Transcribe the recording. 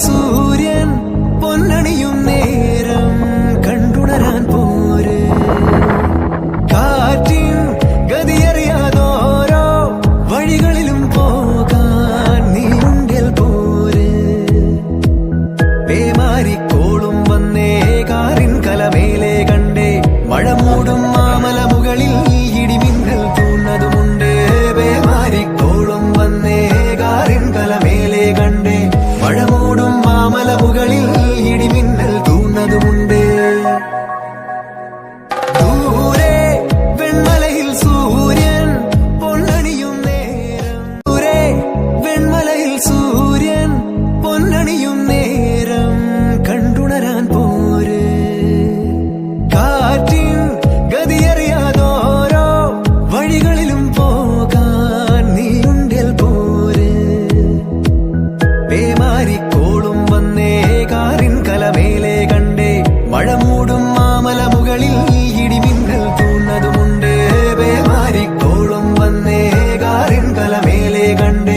സൂര്യൻ പൊന്നണിയും നേരം കണ്ടുണരാൻ പോര്. കാറ്റിൻ ഗതിയറിയാതോരോ വഴികളിലും പോകാൻ നീയുണ്ടിൽ പോര്. പേമാരിക്കോളും വന്നേ കാറിൻ കലമേലെ കണ്ടേ മഴ മൂടും മാമല മുകളിൽ ഇടിമിന്നൽ തൂന്നതുമുണ്ട്. പേമാരിക്കോളും വന്നേ കാറിൻ കലമേലെ കണ്ടേ മഴ മൂടും മാമല മുകളിൽ ഇടിമിന്നൽ തൂന്നതുമുണ്ട്. ദൂരെ വെൺമലയിൽ സൂര്യൻ പൊന്നണിയും നേരം, ദൂരെ വെൺമലയിൽ സൂര്യൻ പൊന്നണിയും നേരം കണ്ടുണരാൻ പോര്. കാറ്റിൻ ഗതിയറിയാതോരോ വഴികളിലും പോകാൻ നീയുണ്ടിൽ പോര്. പേമാരിക്കോളും വന്നേ കാറിൻ കലമേലെ കണ്ടേ മഴ മൂടും മാമല മുകളിൽ ഇടിമിന്നൽ തൂന്നതുമുണ്ട്. പേമാരിക്കോളും വന്നേ കാറിൻ കലമേലെ കണ്ടേ